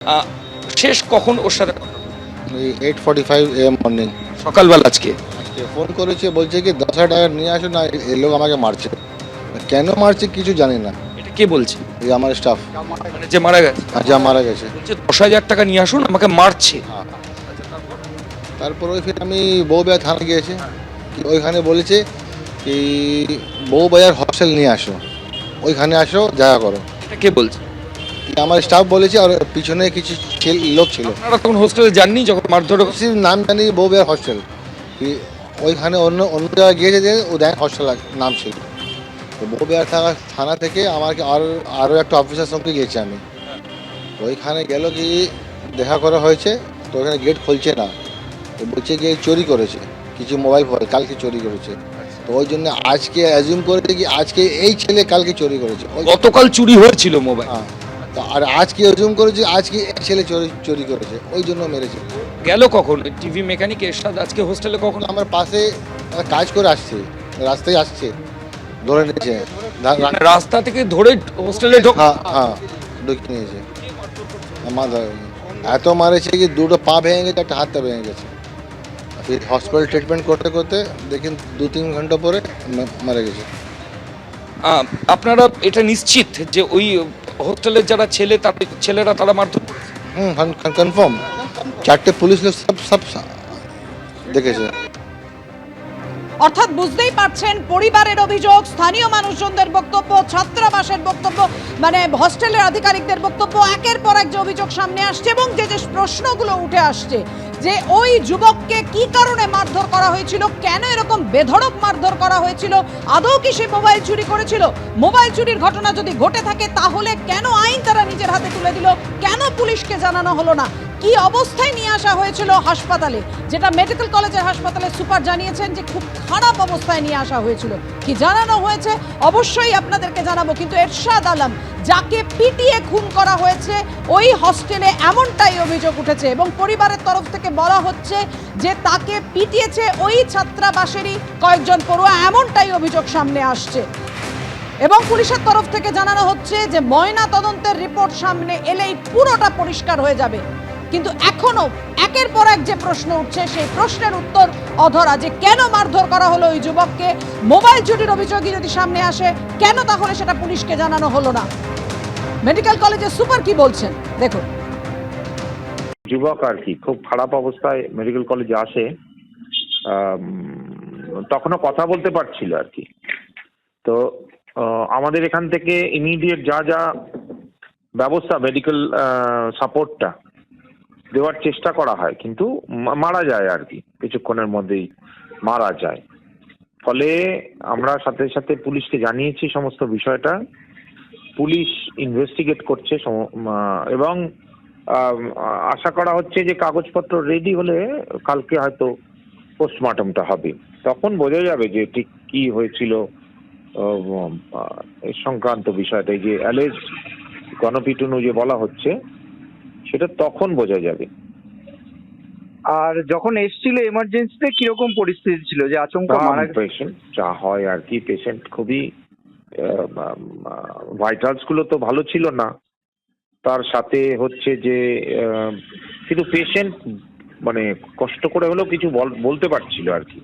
আহ, শেষ কখন ওর সাথে ওই 8:45 AM মর্নিং সকালবেলা আজকে ফোন করেছে, বলছে কি 10,000 টাকা নিয়ে আসো না, এই লোক আমাকে মারছে। কেন মারছে কিছু জানি না। এটা কে বলছে? এই আমার স্টাফ মানে যে মারা গেছে যা মারা গেছে। বলছে 10,000 টাকা নিয়ে আসুন, আমাকে মারছে। তারপর ওই ফির আমি বউবাজার থানা গিয়েছি, কি ওইখানে বলেছে কি বউবাজার হস্টেল নিয়ে আসো, ওইখানে আসো দেখা করো। এটা কে বলছে? কি আমার স্টাফ বলেছে, আর পিছনে কিছু লোক ছিল। আপনারা তখন হোস্টেলে যাননি যখন মারধর? সির নাম জানি বউবাজার হস্টেল, কি ওইখানে অন্য অন্য জায়গায় গিয়েছে যে ও দেখ হস্টেল নাম ছিল। তো বউবাজার থানা থেকে আমাকে আরও একটা অফিসার সঙ্গে গিয়েছি আমি। তো ওইখানে গেল কি দেখা করা হয়েছে, তো ওখানে গেট খুলছে না, তো বলছে গিয়ে চুরি করেছে কিছু মোবাইল ফোবাইল, কালকে চুরি করেছে। তো ওই জন্য আজকে অ্যাজিউম করেছে কি আজকে এই ছেলে কালকে চুরি করেছে। গতকাল চুরি হয়েছিল মোবাইল। হ্যাঁ, তো আর আজকে অ্যাজিউম করেছে আজকে এই ছেলে চুরি করেছে, ওই জন্য মেরেছে। গেল কখন টিভি মেকানিক এরশাদ আজকে হোস্টেলে কখন? আমার পাশে কাজ করে আসছে, রাস্তায় আসছে, ধরে নিয়েছে। মানে রাস্তা থেকে ধরে হোস্টেলে ঢোক? হ্যাঁ হ্যাঁ, ঢুকে নিয়েছে। আমার এত মারেছে কি দুটো পা ভেঙে গেছে, একটা হাতটা ভেঙে গেছে। ফির হসপিটাল ট্রিটমেন্ট করতে করতে দেখেন 2-3 ঘন্টা পরে মারা গেছে। আপনারা এটা নিশ্চিত যে ওই হোস্টেলের যারা ছেলেরা তারা মারধর করেছে? কনফার্ম, 4টে পুলিশ লোক সব দেখেছে। অর্থাৎ বুঝতেই পারছেন, পরিবারের অভিযোগ, স্থানীয় মানুষজনদের বক্তব্য, ছাত্রাবাসের বক্তব্য, মানে হস্টেলের আধিকারিকদের বক্তব্য, একের পর এক যে অভিযোগ সামনে আসছে এবং যে যে প্রশ্নগুলো উঠে আসছে যে ওই যুবককে কি কারণে মারধর করা হয়েছিল, কেন এরকম বেধড়ক মারধর করা হয়েছিল, আদৌ কি সে মোবাইল চুরি করেছিল, মোবাইল চুরির ঘটনা যদি ঘটে থাকে তাহলে কেন আইন তারা নিজের হাতে তুলে দিল, কেন পুলিশকে জানানো হলো না, কি অবস্থায় নিয়ে আসা হয়েছিল হাসপাতালে, যেটা মেডিকেল কলেজের হাসপাতালে সুপার জানিয়েছেন যে খুব খারাপ অবস্থায় নিয়ে আসা হয়েছিল, কি জানানো হয়েছে অবশ্যই আপনাদেরকে জানাবো। কিন্তু এরশাদ আলম যাকে পিটিয়ে খুন করা হয়েছে ওই হস্টেলে এমনটাই অভিযোগ উঠেছে এবং পরিবারের তরফ থেকে বলা হচ্ছে যে তাকে পিটিয়েছে ওই ছাত্রাবাসেরই কয়েকজন পড়ুয়া, এমনটাই অভিযোগ সামনে আসছে। এবং পুলিশের তরফ থেকে জানানো হচ্ছে যে ময়না তদন্তের রিপোর্ট সামনে এলেই পুরোটা পরিষ্কার হয়ে যাবে। কিন্তু এখনো একের পর এক যে প্রশ্ন উঠছে সেই প্রশ্নের উত্তর অধরা, যে কেন মারধর করা হলো ওই যুবককে, মোবাইল চুরির অভিযোগই যদি সামনে আসে কেন তাহলে সেটা পুলিশকে জানানো হলো না। মেডিকেল কলেজের সুপার কি বলছেন দেখুন। যুবক আর কি খুব খারাপ অবস্থায় মেডিকেল কলেজে আসে, তখনও কথা বলতে পারছিল আর কি। তো আমাদের এখান থেকে ইমিডিয়েট যা যা ব্যবস্থা, মেডিকেল সাপোর্টটা দেওয়ার চেষ্টা করা হয়, কিন্তু মারা যায় আর কি, কিছুক্ষণের মধ্যেই মারা যায়। ফলে আমরা সাথে সাথে পুলিশকে জানিয়েছি সমস্ত বিষয়টা, পুলিশ ইনভেস্টিগেট করছে এবং আশা করা হচ্ছে যে কাগজপত্র রেডি হলে কালকে হয়তো পোস্টমর্টমটা হবে, তখন বোঝা যাবে যে ঠিক কি হয়েছিল এই সংক্রান্ত বিষয়টা, এই যে অ্যালেজ গণপিটুনি যে বলা হচ্ছে সেটা তখন বোঝা যাবে। আর যখন এসেছিল এমার্জেন্সিতে কিরকম পরিস্থিতি ছিল, যে আচমকা মারা গেছে? পেশেন্ট যা হয় আর কি, পেশেন্ট খুবই ভাইটালস গুলো তো ভালো ছিল না, তার সাথে হচ্ছে যে কিন্তু পেশেন্ট মানে কষ্ট করে হলেও কিছু বলতে পারছিল আর কি।